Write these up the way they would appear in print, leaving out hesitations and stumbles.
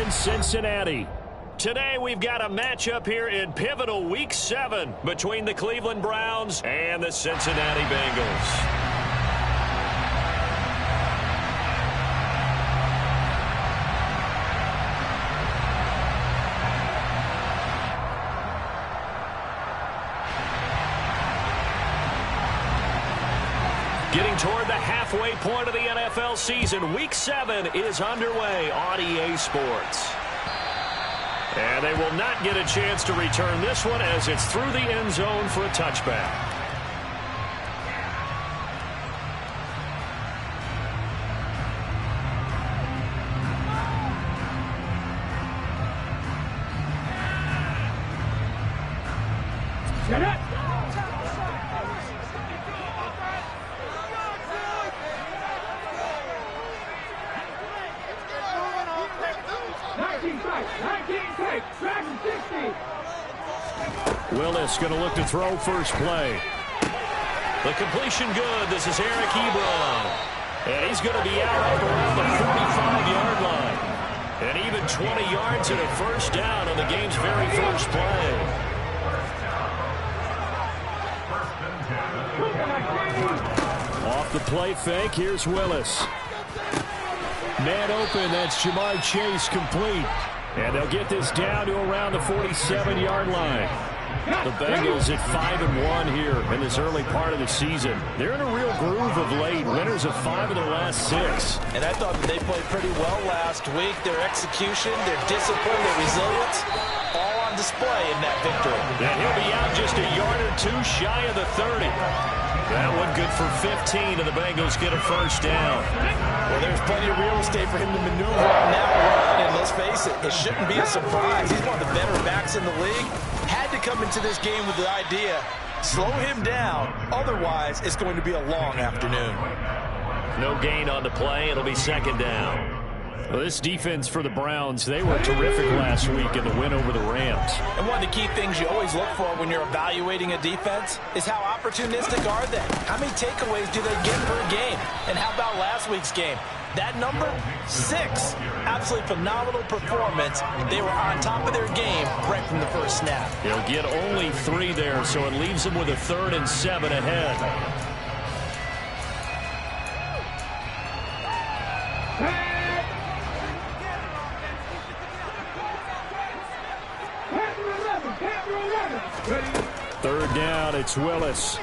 in Cincinnati. Today we've got a matchup here in pivotal Week 7 between the Cleveland Browns and the Cincinnati Bengals. Getting toward the halfway point of the NFL season, Week 7 is underway on EA Sports. And they will not get a chance to return this one as it's through the end zone for a touchback. Get it! Willis going to look to throw first play. The completion good. This is Eric Ebron. And he's going to be out around the 45-yard line. And even 20 yards and a first down on the game's very first play. Off the play fake, here's Willis. Man open, that's Jamar Chase complete. And they'll get this down to around the 47-yard line. The Bengals at 5-1 here in this early part of the season. They're in a real groove of late. Winners of 5 of their last 6. And I thought that they played pretty well last week. Their execution, their discipline, their resilience, all on display in that victory. And he'll be out just a yard or two shy of the 30. That one good for 15, and the Bengals get a first down. Well, there's plenty of real estate for him to maneuver on that run, and let's face it, it shouldn't be a surprise. He's one of the better backs in the league. Had to come into this game with the idea, slow him down, otherwise it's going to be a long afternoon. No gain on the play. It'll be second down. Well, this defense for the Browns, they were terrific last week in the win over the Rams. And one of the key things you always look for when you're evaluating a defense is how opportunistic are they? How many takeaways do they get per game? And how about last week's game? That number, 6. Absolutely phenomenal performance. They were on top of their game right from the first snap. They'll get only 3 there, so it leaves them with a 3rd and 7 ahead. Third down, it's Willis.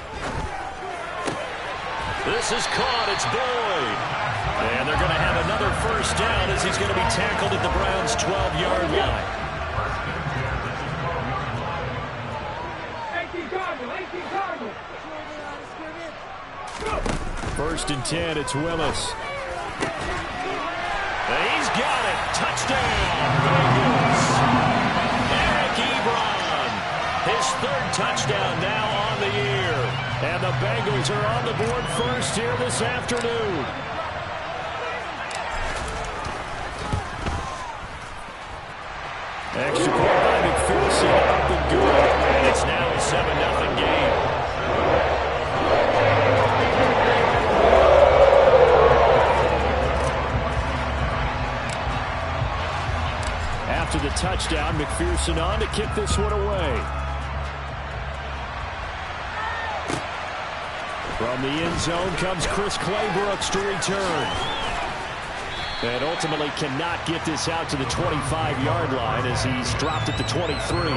This is caught, it's Boyd. And they're going to have another first down as he's going to be tackled at the Browns' 12-yard line. 1st and 10, it's Willis. And he's got it. Touchdown, Bengals. Eric Ebron, his 3rd touchdown now on the year. And the Bengals are on the board first here this afternoon. Extra point by McPherson, up and good. And it's now a 7-0 game. After the touchdown, McPherson on to kick this one away. From the end zone comes Chris Claybrooks to return. And ultimately cannot get this out to the 25-yard line as he's dropped at the 23.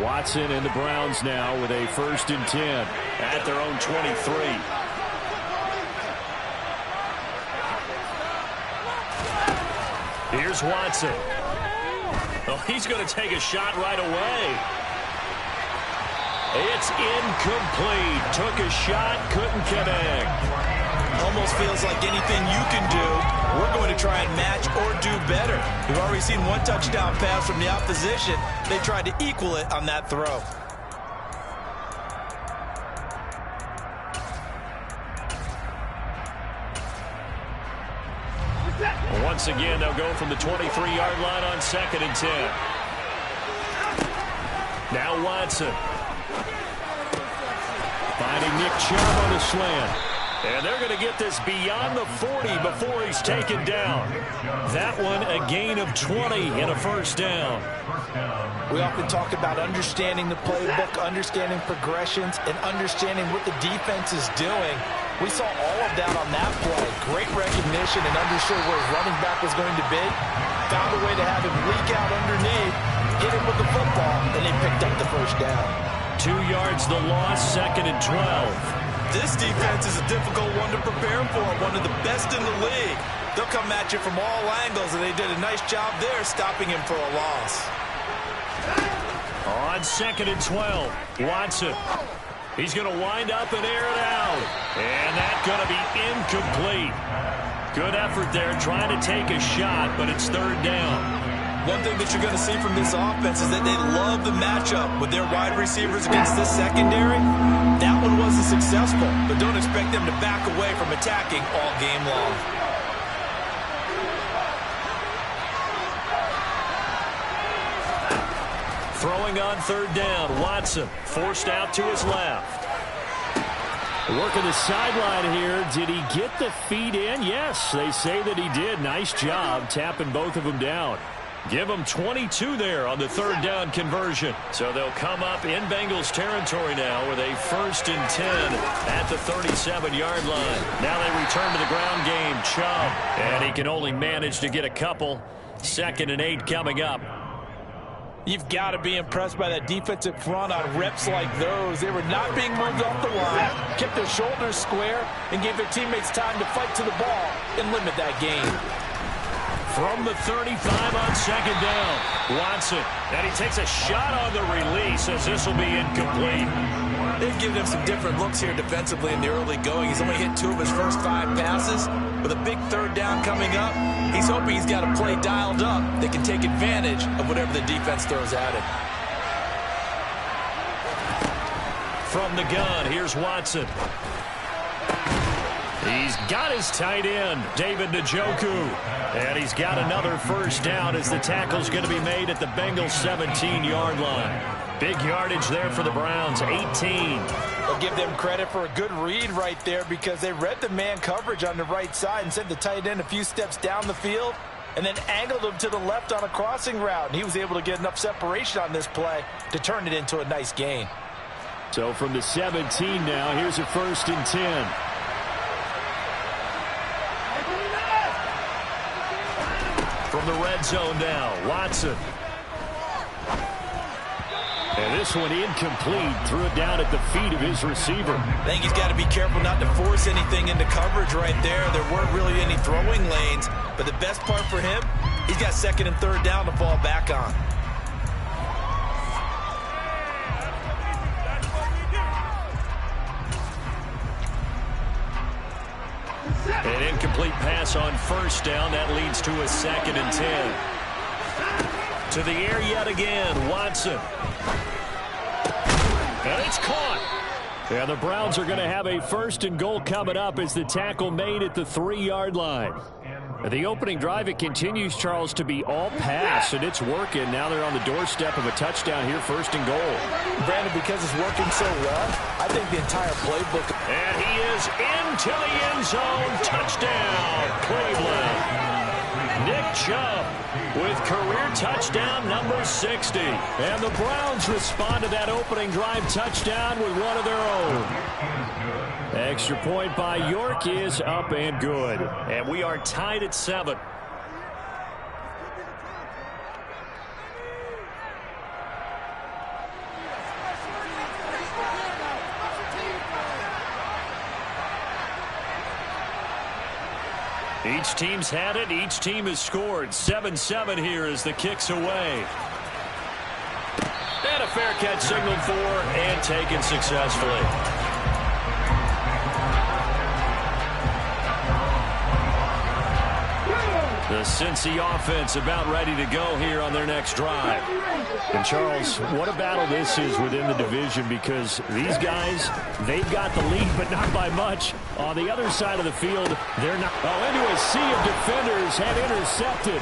Watson and the Browns now with a 1st and 10 at their own 23. Here's Watson. Oh, he's going to take a shot right away. It's incomplete. Took a shot, couldn't connect. Almost feels like anything you can do, we're going to try and match or do better. We've already seen one touchdown pass from the opposition. They tried to equal it on that throw. Once again, they'll go from the 23-yard line on 2nd and 10. Now Watson. Finding Nick Chubb on the slant. And they're going to get this beyond the 40 before he's taken down. That one a gain of 20 and a first down. We often talk about understanding the playbook, understanding progressions, and understanding what the defense is doing. We saw all of that on that play. Great recognition and understood where his running back was going to be. Found a way to have him leak out underneath, hit him with the football, and they picked up the first down. 2 yards the loss, 2nd and 12. This defense is a difficult one to prepare for, one of the best in the league. They'll come at you from all angles, and they did a nice job there stopping him for a loss. On 2nd and 12, Watson. He's going to wind up and air it out. And that's going to be incomplete. Good effort there trying to take a shot, but it's 3rd down. One thing that you're going to see from this offense is that they love the matchup with their wide receivers against this secondary. That one wasn't successful, but don't expect them to back away from attacking all game long. Throwing on 3rd down, Watson forced out to his left. Working the sideline here. Did he get the feet in? Yes, they say that he did. Nice job tapping both of them down. Give them 22 there on the 3rd down conversion. So they'll come up in Bengals territory now with a 1st and 10 at the 37-yard line. Now they return to the ground game. Chubb. And he can only manage to get a couple. 2nd and 8 coming up. You've got to be impressed by that defensive front on reps like those. They were not being moved off the line, kept their shoulders square, and gave their teammates time to fight to the ball and limit that gain. From the 35 on 2nd down, Watson. And he takes a shot on the release as this will be incomplete. They've given him some different looks here defensively in the early going. He's only hit 2 of his first 5 passes. With a big 3rd down coming up, he's hoping he's got a play dialed up that can take advantage of whatever the defense throws at him. From the gun, here's Watson. He's got his tight end, David Njoku. And he's got another first down as the tackle's going to be made at the Bengals 17-yard line. Big yardage there for the Browns, 18. I'll give them credit for a good read right there because they read the man coverage on the right side and sent the tight end a few steps down the field and then angled him to the left on a crossing route. And he was able to get enough separation on this play to turn it into a nice gain. So from the 17 now, here's a 1st and 10. From the red zone now, Watson. And this one incomplete. Threw it down at the feet of his receiver. I think he's got to be careful not to force anything into coverage right there. There weren't really any throwing lanes. But the best part for him, he's got 2nd and 3rd down to fall back on. An incomplete pass on 1st down. That leads to a 2nd and 10. To the air yet again, Watson. And it's caught. And the Browns are going to have a 1st and goal coming up as the tackle made at the 3-yard line. The opening drive, it continues, Charles, to be all pass, and it's working. Now they're on the doorstep of a touchdown here, 1st and goal. Brandon, because it's working so well, I think the entire playbook. And he is into the end zone. Touchdown, Cleveland. Nick Chubb with career touchdown number 60. And the Browns respond to that opening drive touchdown with one of their own. Extra point by York is up and good. And we are tied at 7. Each team's had it. Each team has scored. 7-7 here as the kick's away. And a fair catch signaled for and taken successfully. The Cincy offense about ready to go here on their next drive. And, Charles, what a battle this is within the division, because these guys, they've got the lead, but not by much. On the other side of the field, they're not. Oh, into a sea of defenders and intercepted.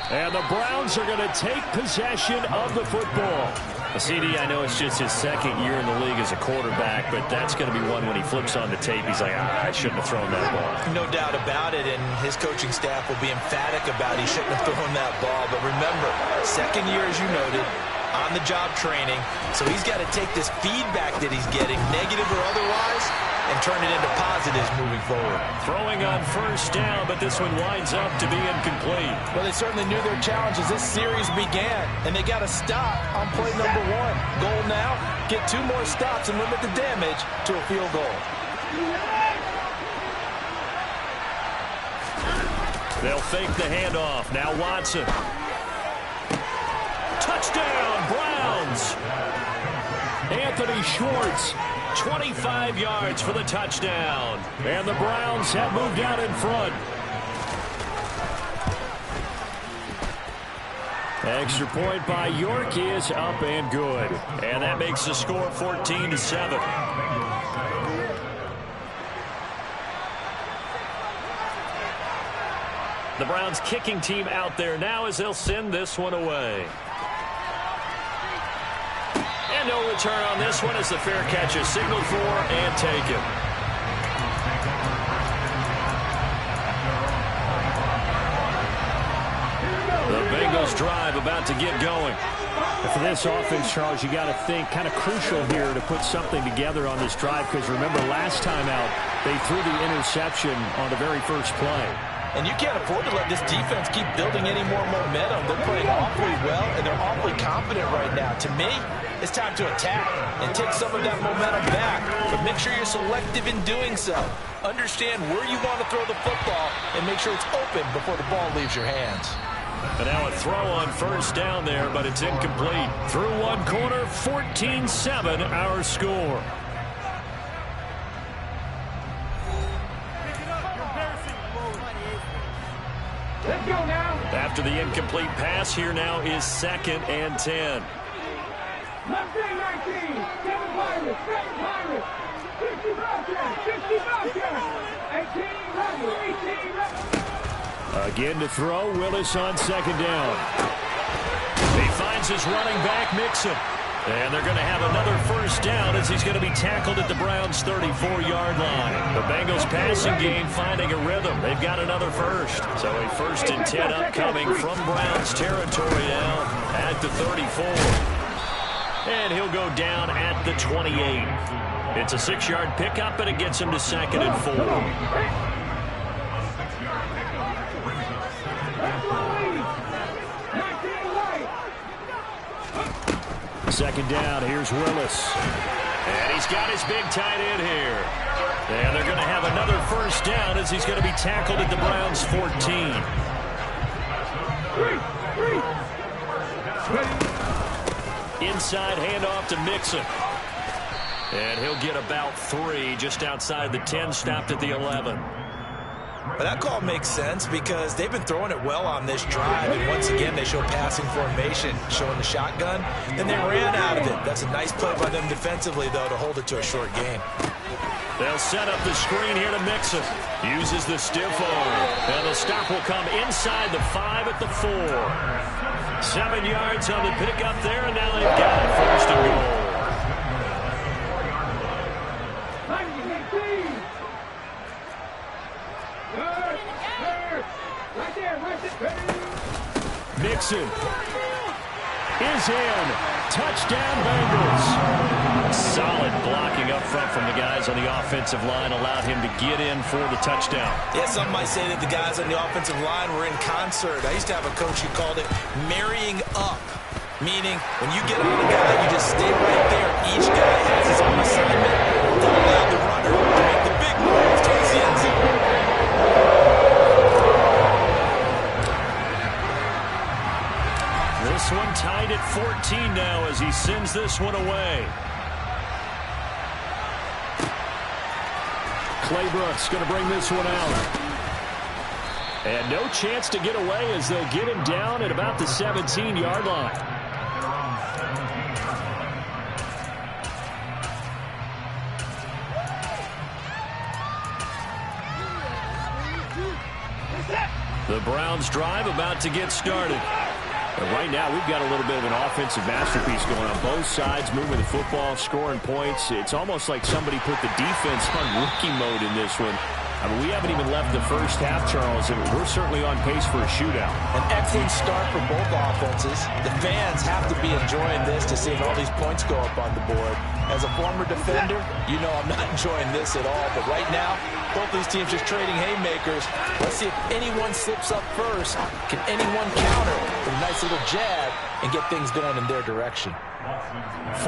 And the Browns are going to take possession of the football. CD, I know it's just his second year in the league as a quarterback, but that's going to be one when he flips on the tape. He's like, I shouldn't have thrown that ball. No doubt about it, and his coaching staff will be emphatic about he shouldn't have thrown that ball. But remember, second year, as you noted, on-the-job training, so he's got to take this feedback that he's getting, negative or otherwise, and turn it into positives moving forward. Throwing on first down, but this one winds up to be incomplete. Well, they certainly knew their challenge as this series began, and they got to stop on play number 1. Goal now, get 2 more stops and limit the damage to a field goal. They'll fake the handoff. Now Watson. Touchdown, Browns! Anthony Schwartz. 25 yards for the touchdown. And the Browns have moved out in front. Extra point by York is up and good. And that makes the score 14-7. The Browns kicking team out there now as they'll send this one away. And no return on this one as the fair catch is signaled for and taken. The Bengals drive about to get going. And for this offense, Charles, you got to think kind of crucial here to put something together on this drive, because remember last time out they threw the interception on the very first play. And you can't afford to let this defense keep building any more momentum. They're playing awfully well, and they're awfully confident right now. To me, it's time to attack and take some of that momentum back. But make sure you're selective in doing so. Understand where you want to throw the football and make sure it's open before the ball leaves your hands. And now a throw on first down there, but it's incomplete. Through one corner, 14-7 our score. Let's go now. After the incomplete pass, here now is 2nd and 10. Left wing 19. 7 Pirates. 7 Pirates. 50 Bobcats. 50 Bobcats. 18 Rebels. 18 Rebels. Again to throw. Willis on 2nd down. He finds his running back, Mixon. And they're going to have another first down as he's going to be tackled at the Browns' 34-yard line. The Bengals passing game finding a rhythm. They've got another first. So a 1st and 10 upcoming from Browns territory now at the 34. And he'll go down at the 28. It's a 6-yard pickup, and it gets him to 2nd and 4. 2nd down, here's Willis. And he's got his big tight end here. And they're going to have another first down as he's going to be tackled at the Browns' 14. Inside handoff to Mixon. And he'll get about 3 just outside the 10, stopped at the 11. But that call makes sense because they've been throwing it well on this drive. And once again, they show passing formation, showing the shotgun. Then they ran out of it. That's a nice play by them defensively, though, to hold it to a short game. They'll set up the screen here to Mixon. Uses the stiff arm. And the stop will come inside the 5 at the 4. 7 yards on the pickup there, and now they've got it 1st and goal. Mixon is in. Touchdown, Bengals. Solid blocking up front from the guys on the offensive line allowed him to get in for the touchdown. Yeah, some might say that the guys on the offensive line were in concert. I used to have a coach who called it marrying up, meaning when you get on a guy, you just stay right there. Each guy has his own assignment to allow the runner to make the big move towards the end zone. This one tied at 14 now as he sends this one away. Clay Brooks going to bring this one out. And no chance to get away as they'll get him down at about the 17-yard line. The Browns drive about to get started. And right now, we've got a little bit of an offensive masterpiece going on both sides, moving the football, scoring points. It's almost like somebody put the defense on rookie mode in this one. I mean, we haven't even left the first half, Charles, and we're certainly on pace for a shootout. An excellent start for both offenses. The fans have to be enjoying this to see all these points go up on the board. As a former defender, you know I'm not enjoying this at all. But right now, both these teams just trading haymakers. Let's see if anyone slips up first. Can anyone counter with a nice little jab and get things going in their direction?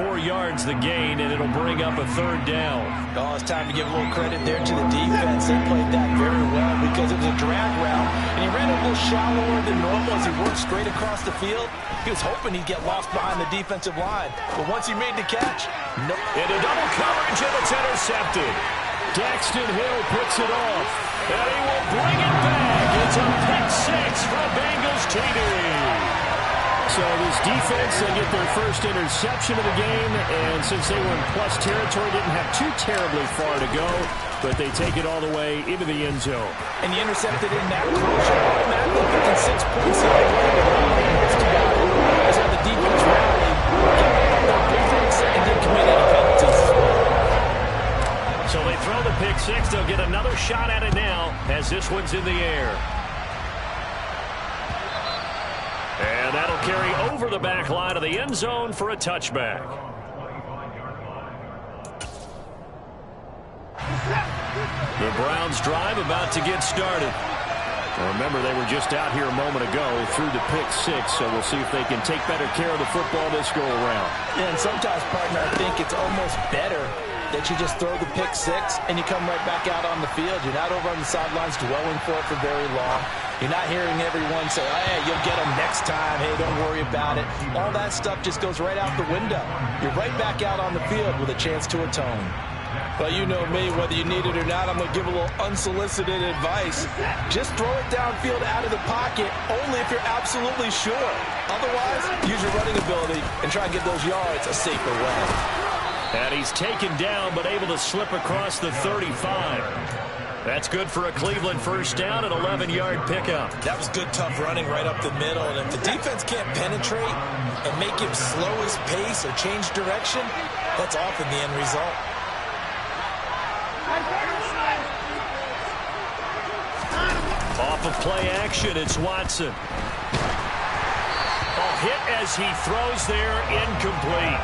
4 yards the gain, and it'll bring up a third down. Oh, it's time to give a little credit there to the defense. They played that very well because it was a drag route, and he ran a little shallower than normal as he worked straight across the field. He was hoping he'd get lost behind the defensive line, but once he made the catch, no. Into double coverage, and it's intercepted. Daxton Hill puts it off, and he will bring it back. It's a pick six from Bengals TD. So this defense, they get their first interception of the game, and since they were in plus territory, didn't have too terribly far to go, but they take it all the way into the end zone. And you intercepted in that closure, automatically picking 6 points in the way. It's too bad. That's how the defense rallied, kept their defense, and didn't commit any penalties. So they throw the pick six. They'll get another shot at it now as this one's in the air. And that'll carry over the back line of the end zone for a touchback. The Browns drive about to get started. Remember, they were just out here a moment ago through the pick six, so we'll see if they can take better care of the football this go around. Yeah, and sometimes, partner, I think it's almost better that you just throw the pick six and you come right back out on the field. You're not over on the sidelines dwelling for it for very long. You're not hearing everyone say, hey, you'll get them next time. Hey, don't worry about it. All that stuff just goes right out the window. You're right back out on the field with a chance to atone. Well, you know me, whether you need it or not, I'm going to give a little unsolicited advice. Just throw it downfield out of the pocket, only if you're absolutely sure. Otherwise, use your running ability and try and get those yards a safer way. And he's taken down, but able to slip across the 35. That's good for a Cleveland first down, an 11-yard pickup. That was good, tough running right up the middle. And if the defense can't penetrate and make him slow his pace or change direction, that's often the end result. Off of play action, it's Watson. A hit as he throws there, incomplete.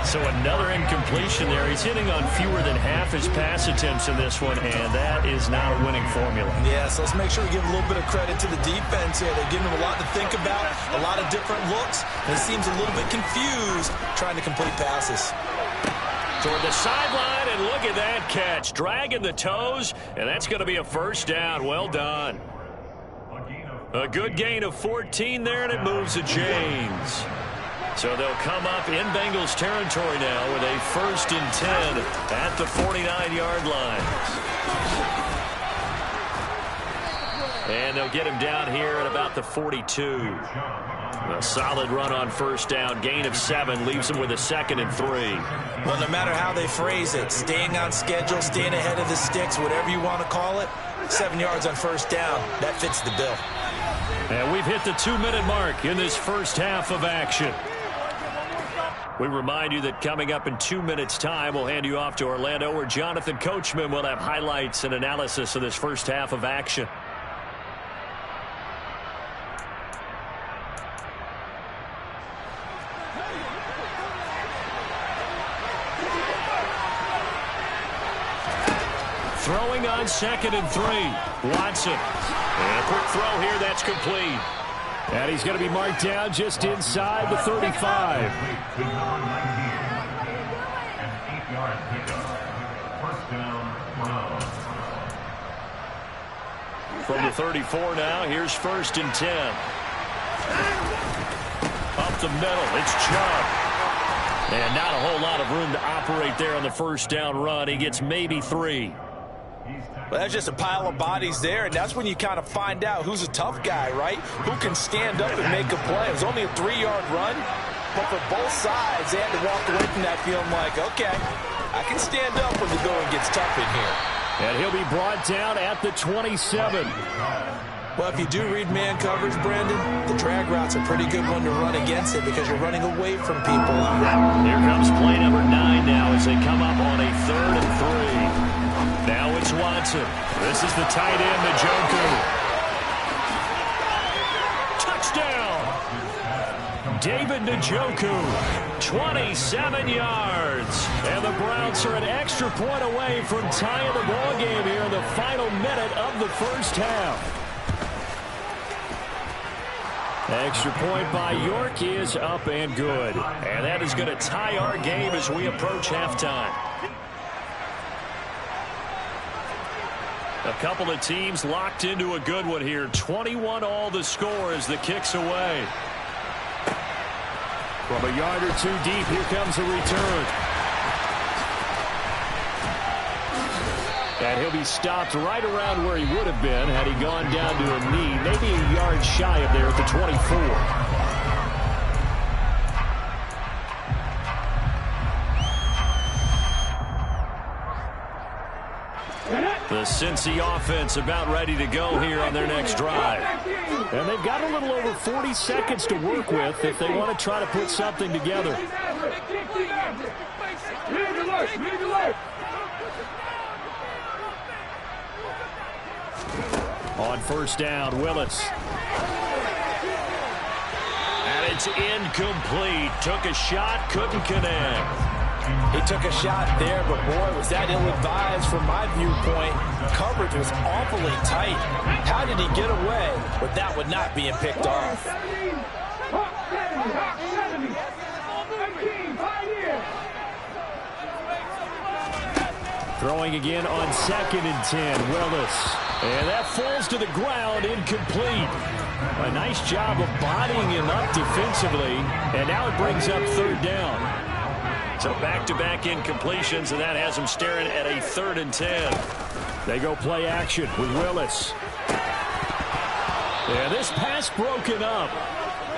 So another incompletion there. He's hitting on fewer than half his pass attempts in this one, and that is not a winning formula. Yeah, so let's make sure we give a little bit of credit to the defense here. They're giving him a lot to think about, a lot of different looks, and he seems a little bit confused trying to complete passes. Toward the sideline, and look at that catch. Dragging the toes, and that's going to be a first down. Well done. A good gain of 14 there, and it moves to James. So they'll come up in Bengals territory now with a 1st and 10 at the 49-yard line. And they'll get him down here at about the 42. A solid run on first down. Gain of 7 leaves him with a 2nd and 3. Well, no matter how they phrase it, staying on schedule, staying ahead of the sticks, whatever you want to call it, 7 yards on first down, that fits the bill. And we've hit the 2-minute mark in this first half of action. We remind you that coming up in 2 minutes' time, we'll hand you off to Orlando, where Jonathan Coachman will have highlights and analysis of this first half of action. Throwing on 2nd and 3. Watson. And a quick throw here, that's complete. And he's going to be marked down just inside the 35. From the 34 now, here's 1st and 10. Up the middle, it's Chubb. And not a whole lot of room to operate there on the first down run. He gets maybe 3. Well, that's just a pile of bodies there, and that's when you kind of find out who's a tough guy, right? Who can stand up and make a play. It was only a 3-yard run, but for both sides, they had to walk away from that feeling like, okay, I can stand up when the going gets tough in here. And he'll be brought down at the 27. Well, if you do read man coverage, Brandon, the drag route's a pretty good one to run against it because you're running away from people. Here comes play number 9 now as they come up on a 3rd and 3. Now it's Watson. This is the tight end, Njoku. Touchdown! David Njoku, 27 yards. And the Browns are an extra point away from tying the ball game here in the final minute of the first half. Extra point by York is up and good. And that is going to tie our game as we approach halftime. A couple of teams locked into a good one here. 21 all the score as the kick's away. From a yard or 2 deep, here comes a return. And he'll be stopped right around where he would have been had he gone down to a knee, maybe a yard shy of there at the 24. The Cincy offense about ready to go here on their next drive. And they've got a little over 40 seconds to work with if they want to try to put something together. On first down, Willis. And it's incomplete. Took a shot, couldn't connect. He took a shot there, but boy, was that ill-advised from my viewpoint. Coverage was awfully tight. How did he get away with that one not being picked off? Throwing again on 2nd and 10, Willis. And that falls to the ground, incomplete. A nice job of bodying him up defensively, and now it brings up 3rd down. So back-to-back incompletions, and that has him staring at a 3rd and 10. They go play action with Willis. And this pass broken up.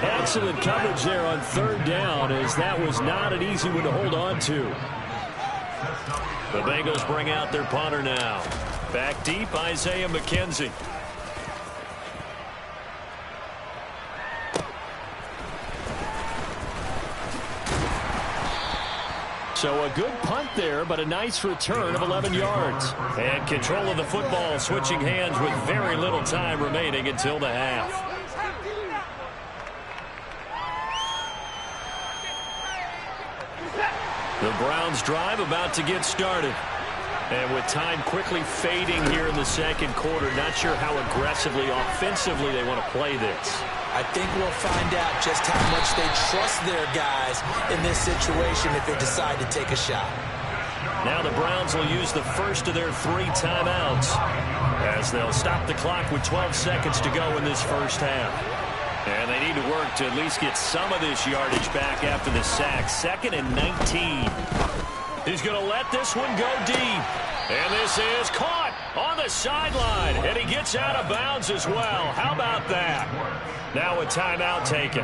Excellent coverage there on 3rd down, as that was not an easy one to hold on to. The Bengals bring out their punter now. Back deep, Isaiah McKenzie. So a good punt there, but a nice return of 11 yards. And control of the football switching hands with very little time remaining until the half. The Browns drive about to get started. And with time quickly fading here in the 2nd quarter, not sure how aggressively, offensively they want to play this. I think we'll find out just how much they trust their guys in this situation if they decide to take a shot. Now the Browns will use the first of their 3 timeouts as they'll stop the clock with 12 seconds to go in this first half. And they need to work to at least get some of this yardage back after the sack. 2nd and 19. He's going to let this one go deep. And this is caught on the sideline. And he gets out of bounds as well. How about that? Now a timeout taken.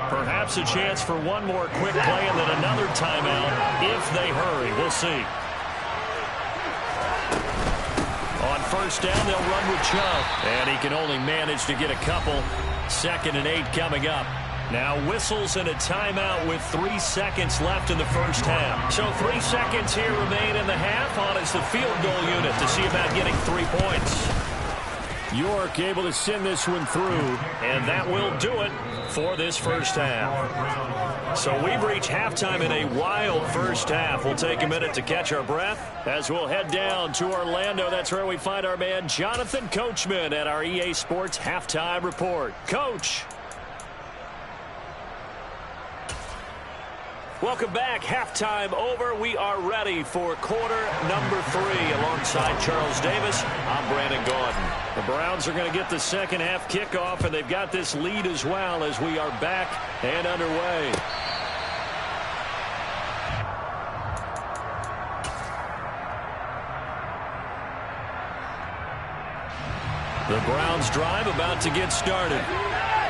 Perhaps a chance for one more quick play and then another timeout if they hurry. We'll see. On first down, they'll run with Chubb. And he can only manage to get a couple. 2nd and 8 coming up. Now whistles and a timeout with 3 seconds left in the first half. So 3 seconds here remain in the half on as the field goal unit to see about getting 3 points. York able to send this one through, and that will do it for this first half. So we've reached halftime in a wild first half. We'll take a minute to catch our breath as we'll head down to Orlando. That's where we find our man Jonathan Coachman at our EA Sports Halftime Report. Coach. Welcome back. Halftime over. We are ready for quarter number 3. Alongside Charles Davis, I'm Brandon Gordon. The Browns are going to get the second half kickoff, and they've got this lead as well as we are back and underway. The Browns drive about to get started.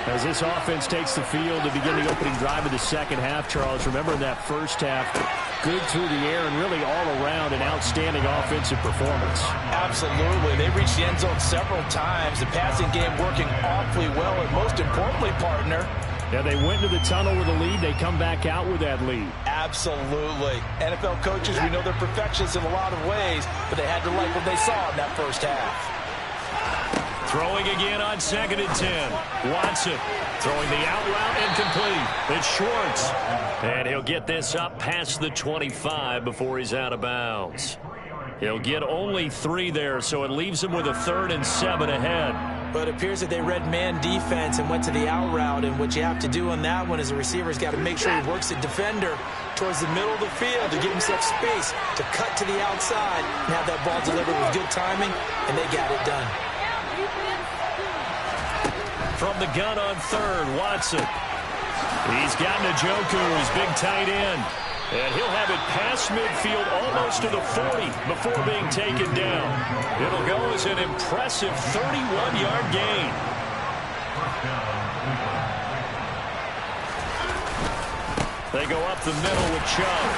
As this offense takes the field to begin the opening drive of the second half, Charles, remember in that first half, good through the air and really all around an outstanding offensive performance. Absolutely. They reached the end zone several times. The passing game working awfully well, and most importantly, partner, yeah, they went to the tunnel with a lead. They come back out with that lead. Absolutely. NFL coaches, we know they're perfectionists in a lot of ways, but they had to like what they saw in that first half. Throwing again on 2nd and 10. Watson throwing the out route incomplete. It's Schwartz. And he'll get this up past the 25 before he's out of bounds. He'll get only 3 there, so it leaves him with a 3rd and 7 ahead. But it appears that they read man defense and went to the out route, and what you have to do on that one is the receiver's got to make sure he works the defender towards the middle of the field to give himself space to cut to the outside and have that ball delivered with good timing, and they got it done. From the gun on 3rd, Watson. He's got Njoku, his big tight end. And he'll have it past midfield almost to the 40 before being taken down. It'll go as an impressive 31-yard gain. They go up the middle with Chubb.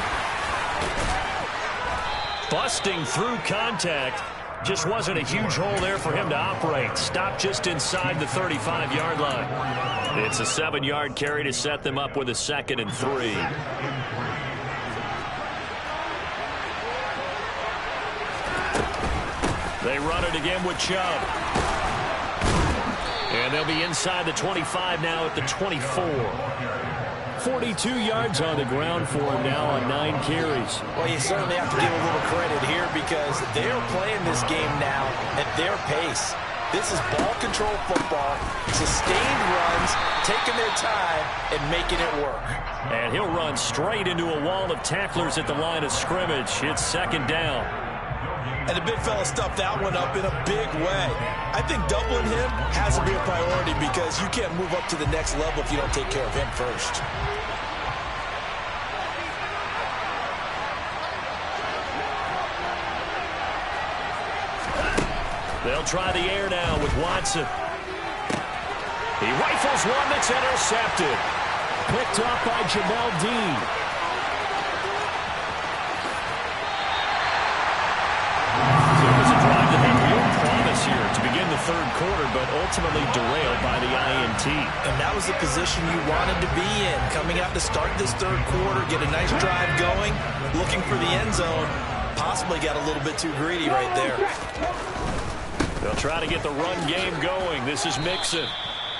Busting through contact. Just wasn't a huge hole there for him to operate. Stopped just inside the 35-yard line. It's a 7-yard carry to set them up with a 2nd and 3. They run it again with Chubb. And they'll be inside the 25 now at the 24. 42 yards on the ground for him now on 9 carries. Well, you certainly have to give a little credit here because they're playing this game now at their pace. This is ball control football, sustained runs, taking their time, and making it work. And he'll run straight into a wall of tacklers at the line of scrimmage. It's 2nd down. And the big fella stuffed that one up in a big way. I think doubling him has to be a priority because you can't move up to the next level if you don't take care of him first. They'll try the air now with Watson. He rifles one that's intercepted. Picked up by Jamel Dean. Here to begin the 3rd quarter, but ultimately derailed by the INT. And that was the position you wanted to be in. Coming out to start this 3rd quarter, get a nice drive going, looking for the end zone. Possibly got a little bit too greedy right there. They'll try to get the run game going. This is Mixon.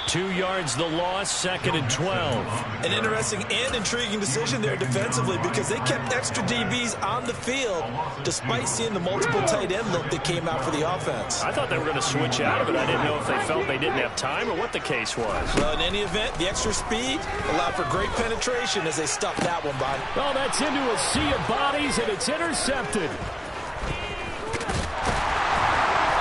2 yards the loss, 2nd and 12. An interesting and intriguing decision there defensively because they kept extra DBs on the field despite seeing the multiple tight end look that came out for the offense. I thought they were going to switch out of it. I didn't know if they felt they didn't have time or what the case was. Well, in any event, the extra speed allowed for great penetration as they stuffed that one by. Well, that's into a sea of bodies, and it's intercepted.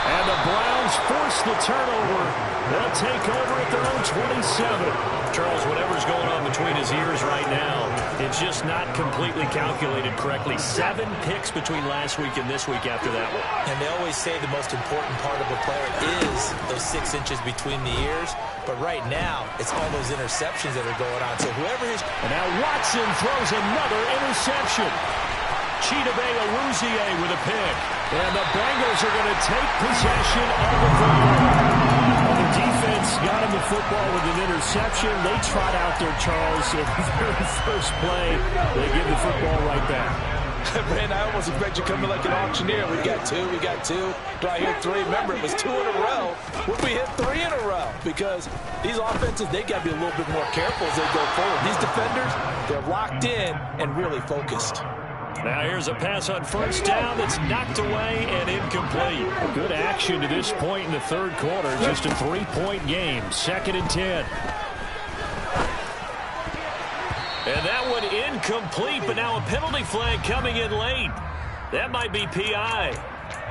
And the Browns force the turnover. They'll take over at their own 27. Charles, whatever's going on between his ears right now, it's just not completely calculated correctly. 7 picks between last week and this week after that one. And they always say the most important part of a player is those 6 inches between the ears. But right now, it's all those interceptions that are going on. So whoever is... And now Watson throws another interception. Chidobe Awuzie with a pick. And the Bengals are going to take possession of the football. Well, the defense got him the football with an interception. They trot out there, Charles, at the very first play. They give the football right back. Man, I almost expect you coming like an auctioneer. We got 2, we got 2. Do I hit 3? Remember, it was 2 in a row. Would we hit 3 in a row? Because these offenses, they got to be a little bit more careful as they go forward. These defenders, they're locked in and really focused. Now here's a pass on 1st down that's knocked away and incomplete. Good action to this point in the 3rd quarter. Just a 3-point game. 2nd and 10. And that one incomplete, but now a penalty flag coming in late. That might be PI.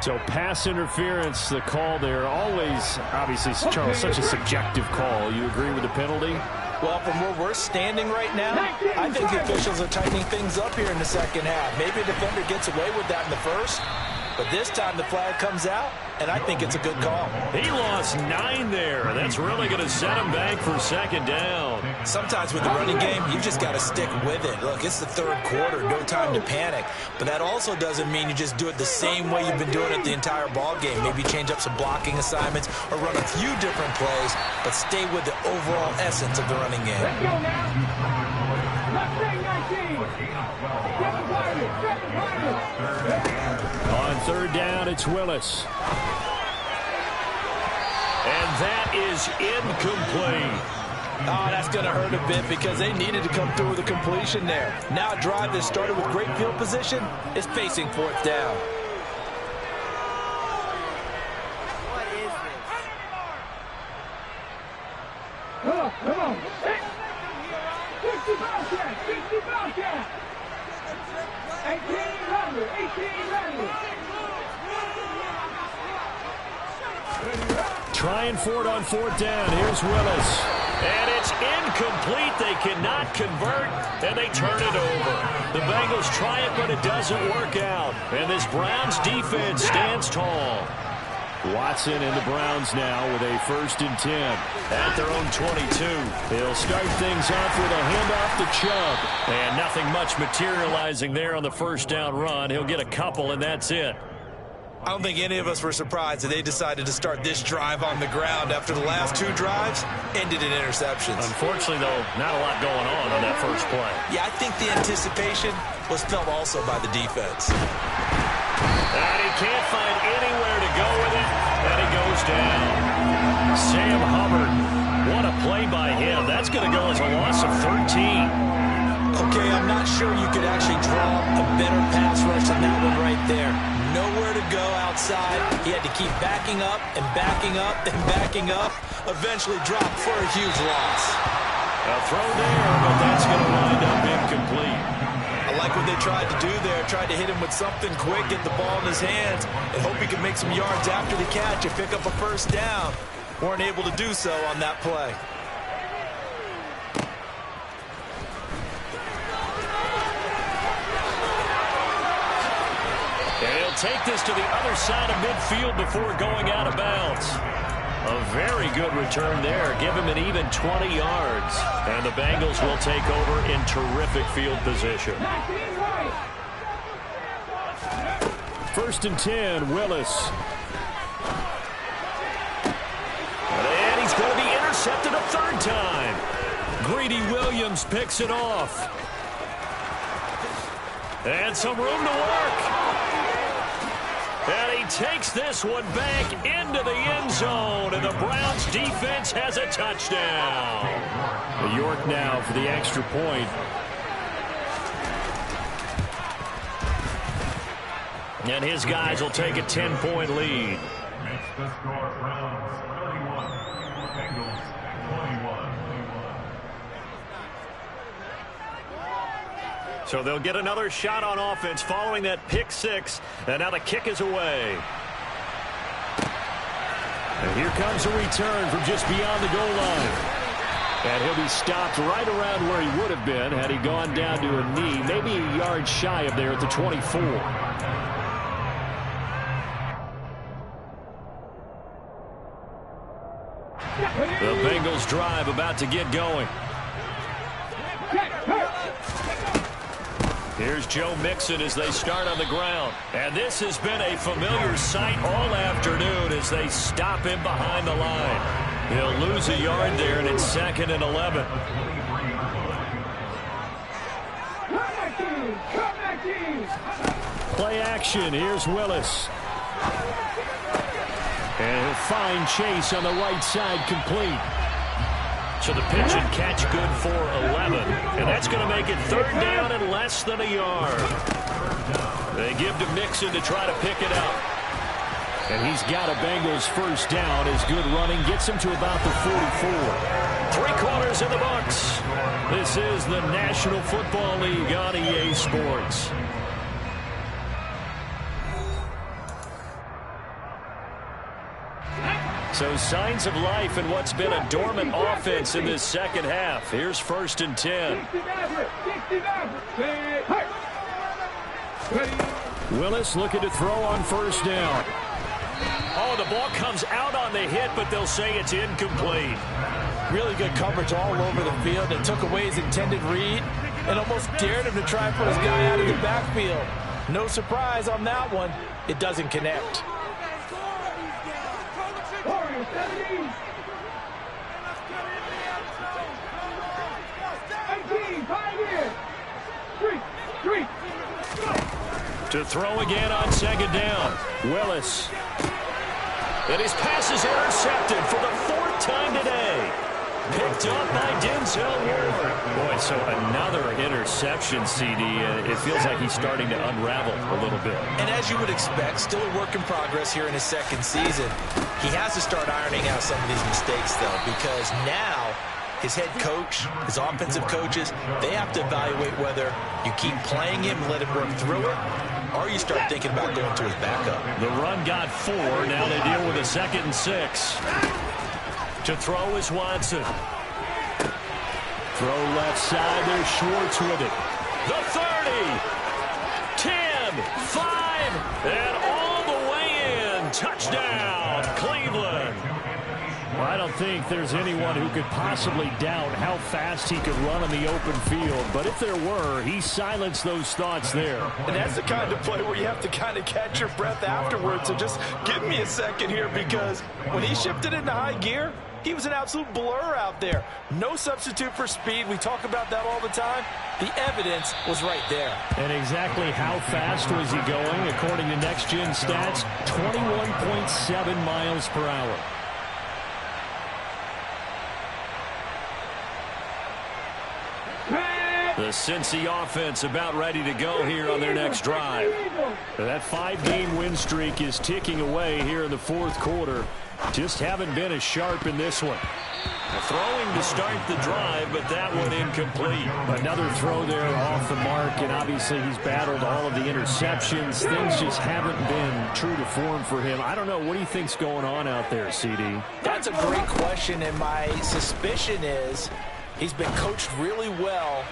So pass interference, the call there. Always, obviously, Charles, such a subjective call. You agree with the penalty? Well, from where we're standing right now, I think the officials are tightening things up here in the 2nd half. Maybe a defender gets away with that in the 1st, but this time the flag comes out, and I think it's a good call. He lost 9 there. That's really going to set him back for second down. Sometimes with the running game, you just got to stick with it. Look, it's the third quarter, no time to panic. But that also doesn't mean you just do it the same way you've been doing it the entire ball game. Maybe change up some blocking assignments or run a few different plays, but stay with the overall essence of the running game. Let's go now. Left wing 19. On third down, it's Willis. And that is incomplete. Oh, that's going to hurt a bit because they needed to come through with a completion there. Now a drive that started with great field position is facing fourth down. What is this? Come on. 60 Bobcat. 60 Bobcat. 18 Rugby. 18 Rugby. Trying for it on fourth down. Here's Willis. And it's incomplete. They cannot convert, and they turn it over. The Bengals try it, but it doesn't work out. And this Browns defense stands tall. Watson and the Browns now with a 1st and 10 at their own 22. They'll start things off with a handoff to Chubb. And nothing much materializing there on the first down run. He'll get a couple, and that's it. I don't think any of us were surprised that they decided to start this drive on the ground after the last 2 drives ended in interceptions. Unfortunately, though, not a lot going on that first play. Yeah, I think the anticipation was felt also by the defense. And he can't find anywhere to go with it, and he goes down. Sam Hubbard, what a play by him. That's going to go as a loss of 13. Okay, I'm not sure you could actually draw a better pass rush than that one right there. Nowhere to go outside. He had to keep backing up and backing up and backing up. Eventually dropped for a huge loss. A throw there, but that's going to wind up incomplete. I like what they tried to do there. Tried to hit him with something quick, get the ball in his hands, and hope he could make some yards after the catch and pick up a first down. Weren't able to do so on that play. And he'll take this to the other side of midfield before going out of bounds. A very good return there. Give him an even 20 yards. And the Bengals will take over in terrific field position. 1st and 10, Willis. And he's going to be intercepted a 3rd time. Greedy Williams picks it off. And some room to work. And he takes this one back into the end zone, and the Browns defense has a touchdown. York now for the extra point. And his guys will take a 10-point lead. Makes the score Browns 31, Bengals 21. So they'll get another shot on offense following that pick 6. And now the kick is away. And here comes a return from just beyond the goal line. And he'll be stopped right around where he would have been had he gone down to a knee, maybe a yard shy of there at the 24. The Bengals drive about to get going. Here's Joe Mixon as they start on the ground. And this has been a familiar sight all afternoon as they stop him behind the line. He'll lose a yard there, and it's 2nd and 11. Play action. Here's Willis. And he'll find Chase on the right side, complete. So the pitch and catch good for 11. And that's going to make it 3rd down and less than a yard. They give to Mixon to try to pick it up. And he's got a Bengals 1st down as good running gets him to about the 44. 3/4 in the books. This is the National Football League on EA Sports. So signs of life in what's been a dormant offense in this second half. Here's 1st and 10. Willis looking to throw on 1st down. Oh, the ball comes out on the hit, but they'll say it's incomplete. Really good coverage all over the field. It took away his intended read and almost dared him to try and put his guy out of the backfield. No surprise on that one. It doesn't connect. To throw again on second down. Willis. And his pass is intercepted for the 4th time today. Picked up by Denzel Ward. Boy, so another interception, CD. It feels like he's starting to unravel a little bit. And as you would expect, still a work in progress here in his second season. He has to start ironing out some of these mistakes, though, because now his head coach, his offensive coaches, they have to evaluate whether you keep playing him and let him work through it, or you start thinking about going to his backup. The run got 4. Now they deal with a 2nd and 6. To throw is Watson. Throw left side. There's Schwartz with it. The 30. 10. 5. And all the way in. Touchdown, Cleveland. Well, I don't think there's anyone who could possibly doubt how fast he could run on the open field. But if there were, he silenced those thoughts there. And that's the kind of play where you have to kind of catch your breath afterwards. So just give me a second here, because when he shifted into high gear, he was an absolute blur out there. No substitute for speed. We talk about that all the time. The evidence was right there. And exactly how fast was he going? According to Next Gen Stats, 21.7 miles per hour. The Cincy offense about ready to go here on their next drive. That 5-game win streak is ticking away here in the 4th quarter. Just haven't been as sharp in this one. Throwing to start the drive, but that one incomplete. Another throw there off the mark, and obviously he's battled all of the interceptions. Things just haven't been true to form for him. I don't know. What do you think's going on out there, CD? That's a great question, and my suspicion is he's been coached really well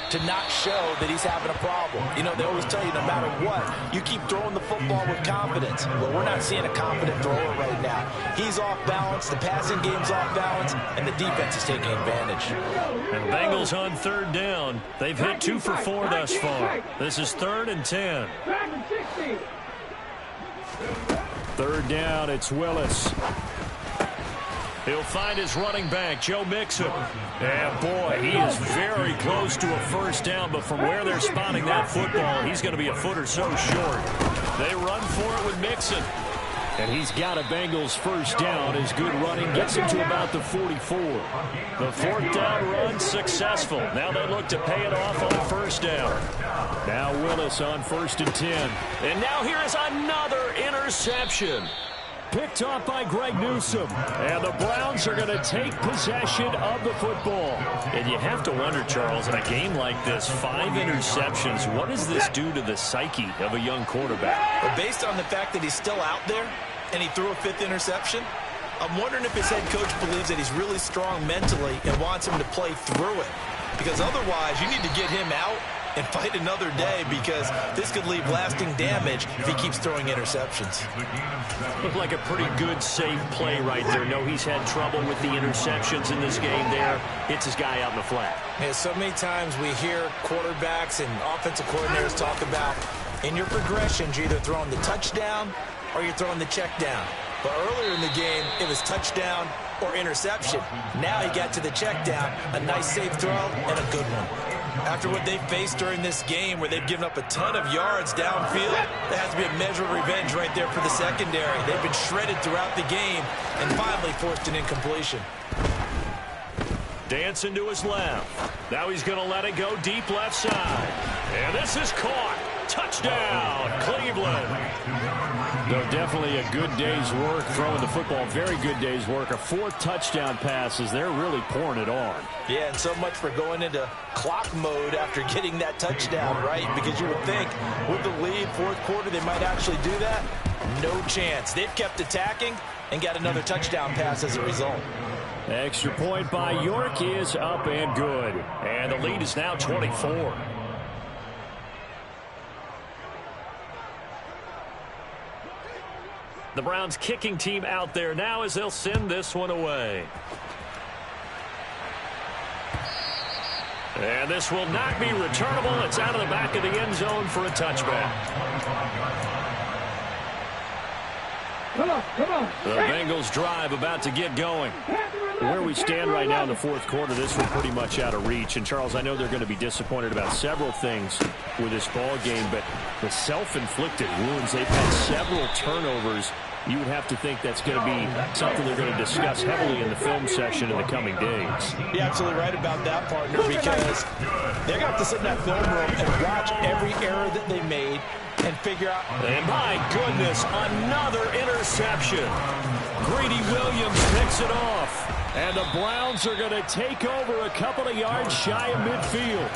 to not show that he's having a problem. You know, they always tell you no matter what, you keep throwing the football with confidence. Well, we're not seeing a confident thrower right now. He's off balance, the passing game's off balance, and the defense is taking advantage. And the Bengals on 3rd down. They've hit 2 for 4 thus far. This is 3rd and 10. 3rd down, it's Willis. He'll find his running back, Joe Mixon. And, boy, he is very close to a 1st down, but from where they're spotting that football, he's going to be a foot or so short. They run for it with Mixon. And he's got a Bengals 1st down. His good running gets him to about the 44. The 4th down run successful. Now they look to pay it off on 1st down. Now Willis on 1st and 10. And now here is another interception. Picked off by Greg Newsome. And the Browns are going to take possession of the football. And you have to wonder, Charles, in a game like this, 5 interceptions, what does this do to the psyche of a young quarterback? Well, based on the fact that he's still out there and he threw a 5th interception, I'm wondering if his head coach believes that he's really strong mentally and wants him to play through it. Because otherwise, you need to get him out and fight another day, because this could leave lasting damage if he keeps throwing interceptions. Looked like a pretty good, safe play right there. No, he's had trouble with the interceptions in this game there. Hits his guy out in the flat. Yeah, so many times we hear quarterbacks and offensive coordinators talk about, in your progressions, you're either throwing the touchdown or you're throwing the check down. But earlier in the game, it was touchdown or interception. Now he got to the check down, a nice safe throw, and a good one. After what they faced during this game, where they've given up a ton of yards downfield, there has to be a measure of revenge right there for the secondary. They've been shredded throughout the game and finally forced an incompletion. Dancing to his left. Now he's going to let it go deep left side. And this is caught. Touchdown, Cleveland. No, definitely a good day's work throwing the football. Very good day's work. A 4th touchdown pass as they're really pouring it on. Yeah, and so much for going into clock mode after getting that touchdown, right? Because you would think with the lead, 4th quarter, they might actually do that. No chance. They've kept attacking and got another touchdown pass as a result. Extra point by York is up and good. And the lead is now 24. The Browns kicking team out there now as they'll send this one away. And this will not be returnable. It's out of the back of the end zone for a touchback. Come on. The Bengals drive about to get going. Where we stand right now in the fourth quarter, this one pretty much out of reach. And, Charles, I know they're going to be disappointed about several things with this ball game, but the self-inflicted wounds, they've had several turnovers. You would have to think that's going to be something they're going to discuss heavily in the film session in the coming days. You're absolutely right about that, partner, because they're going to have to sit in that film room and watch every error that they made and figure out. And my goodness, another interception. Greedy Williams picks it off. And the Browns are going to take over a couple of yards shy of midfield.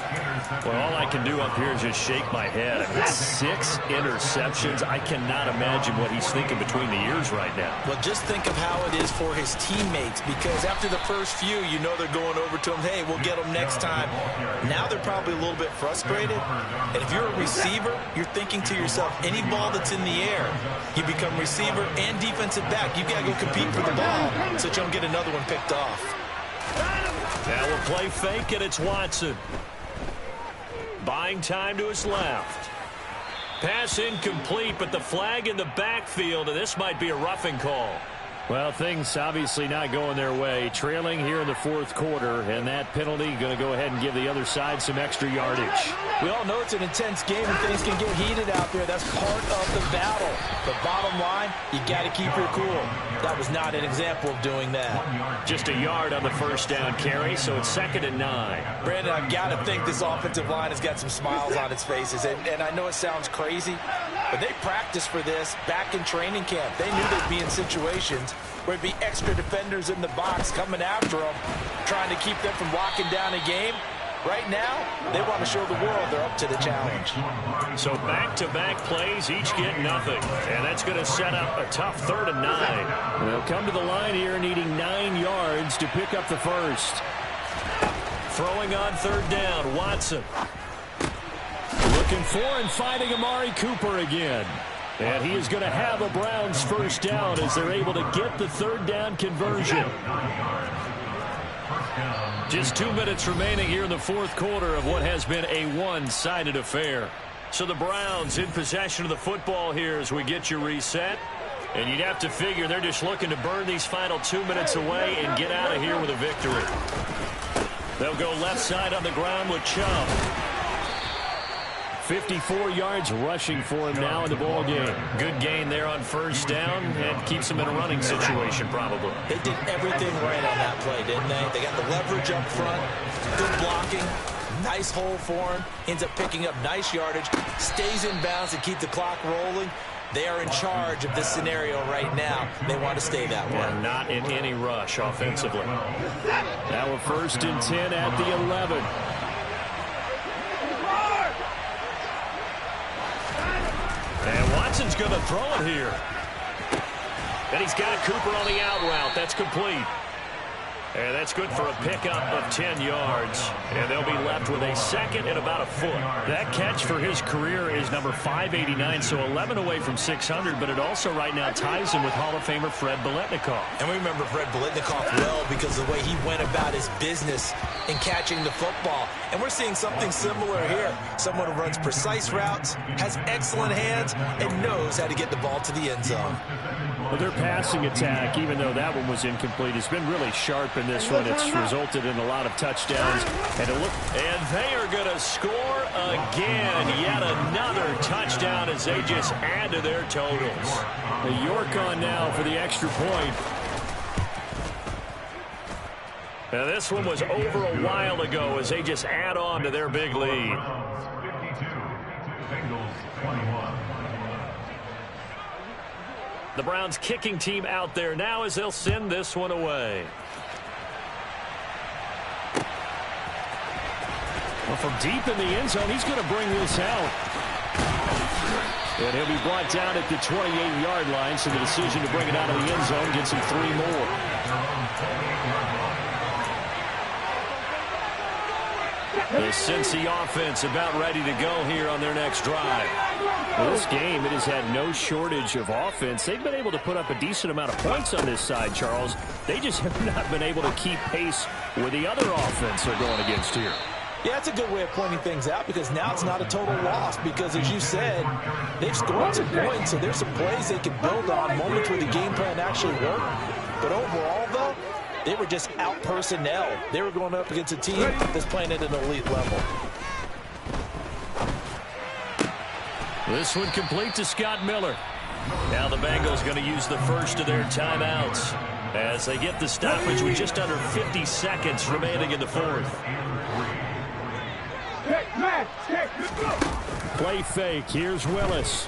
Well, all I can do up here is just shake my head. I mean, 6 interceptions. I cannot imagine what he's thinking between the ears right now. Well, just think of how it is for his teammates, because after the first few, you know they're going over to him, hey, we'll get them next time. Now they're probably a little bit frustrated. And if you're a receiver, you're thinking to yourself, any ball that's in the air, you become receiver and defensive back. You've got to go compete for the ball so that you don't get another one picked off. Now we'll play fake, and it's Watson. Buying time to his left. Pass incomplete, but the flag in the backfield, and this might be a roughing call. Well, things obviously not going their way. Trailing here in the fourth quarter, and that penalty going to go ahead and give the other side some extra yardage. We all know it's an intense game and things can get heated out there. That's part of the battle. But bottom line, you got to keep your cool. That was not an example of doing that. Just a yard on the first down carry, so it's 2nd and 9. Brandon, I've got to think this offensive line has got some smiles on its faces. And I know it sounds crazy, but they practiced for this back in training camp. They knew they'd be in situations where there'd be extra defenders in the box coming after them, trying to keep them from locking down a game. Right now, they want to show the world they're up to the challenge. So back-to-back plays, each get nothing. And that's going to set up a tough 3rd and 9. They'll come to the line here needing 9 yards to pick up the first. Throwing on 3rd down, Watson. Looking for and finding Amari Cooper again. And he is going to have a Browns first down as they're able to get the 3rd down conversion. Just 2 minutes remaining here in the fourth quarter of what has been a one-sided affair. So the Browns in possession of the football here as we get you reset. And you'd have to figure they're just looking to burn these final 2 minutes away and get out of here with a victory. They'll go left side on the ground with Chubb. 54 yards rushing for him now in the ball game. Good gain there on first down and keeps him in a running situation probably. They did everything right on that play, didn't they? They got the leverage up front, good blocking, nice hole for him, ends up picking up nice yardage, stays in bounds to keep the clock rolling. They are in charge of this scenario right now. They want to stay that way. And not in any rush offensively. Now a 1st and 10 at the 11. And Watson's going to throw it here. And he's got Cooper on the out route. That's complete. And that's good for a pickup of 10 yards. And they'll be left with a 2nd and about a foot. That catch for his career is number 589, so 11 away from 600, but it also right now ties him with Hall of Famer Fred Biletnikoff. And we remember Fred Biletnikoff well because of the way he went about his business in catching the football. And we're seeing something similar here. Someone who runs precise routes, has excellent hands, and knows how to get the ball to the end zone. Well, their passing attack, even though that one was incomplete, has been really sharp in this one. It's resulted in a lot of touchdowns. And they are going to score again. Yet another touchdown as they just add to their totals. The York on now for the extra point. Now this one was over a while ago as they just add on to their big lead. 52, Bengals 21. The Browns kicking team out there now as they'll send this one away. Well, from deep in the end zone, he's going to bring this out. And he'll be brought down at the 28-yard line, so the decision to bring it out of the end zone gets him 3 more. The Cincy offense about ready to go here on their next drive. Well, this game, it has had no shortage of offense. They've been able to put up a decent amount of points on this side, Charles. They just have not been able to keep pace with the other offense they're going against here. Yeah, that's a good way of pointing things out because now it's not a total loss because, as you said, they've scored some points, so there's some plays they can build on, moments where the game plan actually worked. But overall, though, they were just out-personnel. They were going up against a team that's playing at an elite level. This one complete to Scott Miller. Now the Bengals going to use the first of their timeouts as they get the stoppage with just under 50 seconds remaining in the fourth. Play fake. Here's Willis.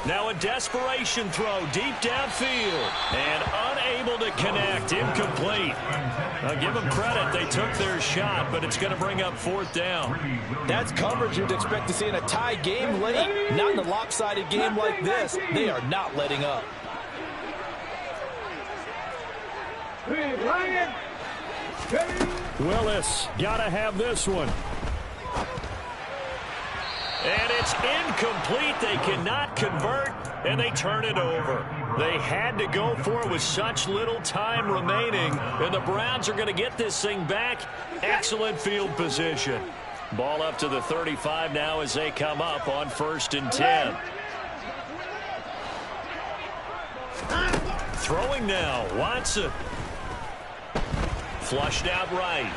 Now a desperation throw deep downfield. And unable to connect. Incomplete. Now give them credit. They took their shot, but it's going to bring up fourth down. That's coverage you'd expect to see in a tie game late. Not in a lopsided game like this. They are not letting up. Willis got to have this one. And it's incomplete. They cannot convert, and they turn it over. They had to go for it with such little time remaining, and the Browns are going to get this thing back. Excellent field position. Ball up to the 35 now as they come up on 1st and 10. Throwing now, Watson. Flushed out right.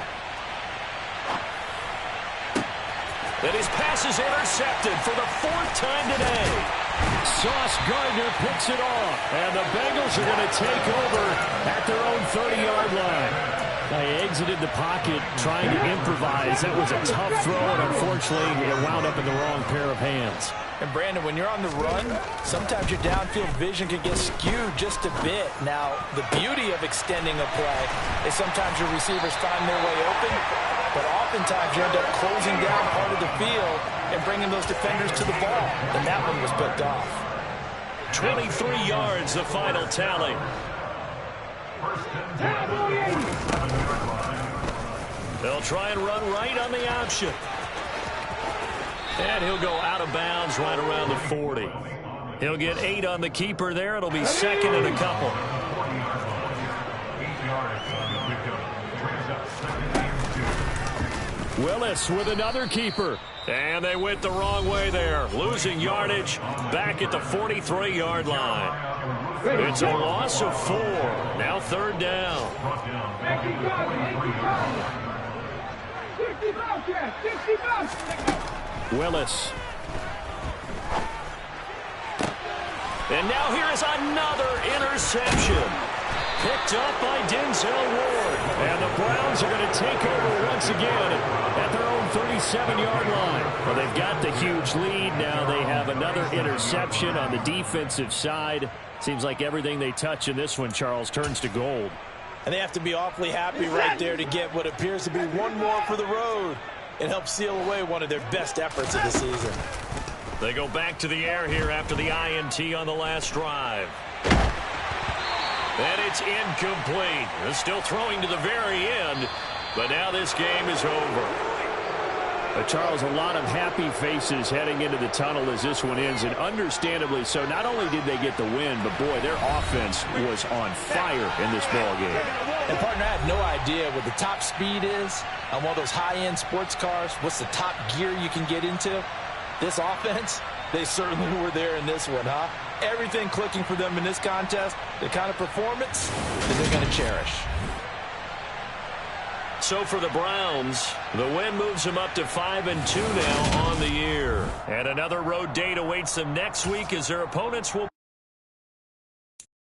And his pass is intercepted for the 4th time today. Sauce Gardner picks it off. And the Bengals are going to take over at their own 30-yard line. They exited the pocket trying to improvise. That was a tough throw, and unfortunately, it wound up in the wrong pair of hands. And, Brandon, when you're on the run, sometimes your downfield vision can get skewed just a bit. Now, the beauty of extending a play is sometimes your receivers find their way open, but oftentimes you end up closing down part of the field and bringing those defenders to the ball. And that one was picked off. 23 yards, the final tally. They'll try and run right on the option. And he'll go out of bounds right around the 40. He'll get 8 on the keeper there. It'll be 2nd and a couple. Willis with another keeper. And they went the wrong way there. Losing yardage back at the 43-yard line. It's a loss of 4. Now 3rd down. Willis. And now here is another interception. Picked up by Denzel Ward. And the Browns are going to take over once again at their own 37-yard line. Well, they've got the huge lead. Now they have another interception on the defensive side. Seems like everything they touch in this one, Charles, turns to gold. And they have to be awfully happy right there to get what appears to be one more for the road. It helps seal away one of their best efforts of the season. They go back to the air here after the INT on the last drive. And it's incomplete. They're still throwing to the very end, but now this game is over. Charles, a lot of happy faces heading into the tunnel as this one ends, and understandably so. Not only did they get the win, but boy, their offense was on fire in this ball game. And partner, I had no idea what the top speed is on one of those high-end sports cars. What's the top gear you can get into? This offense, they certainly were there in this one, huh? Everything clicking for them in this contest, the kind of performance that they're going to cherish. So for the Browns, the win moves them up to 5-2 now on the year. And another road date awaits them next week as their opponents will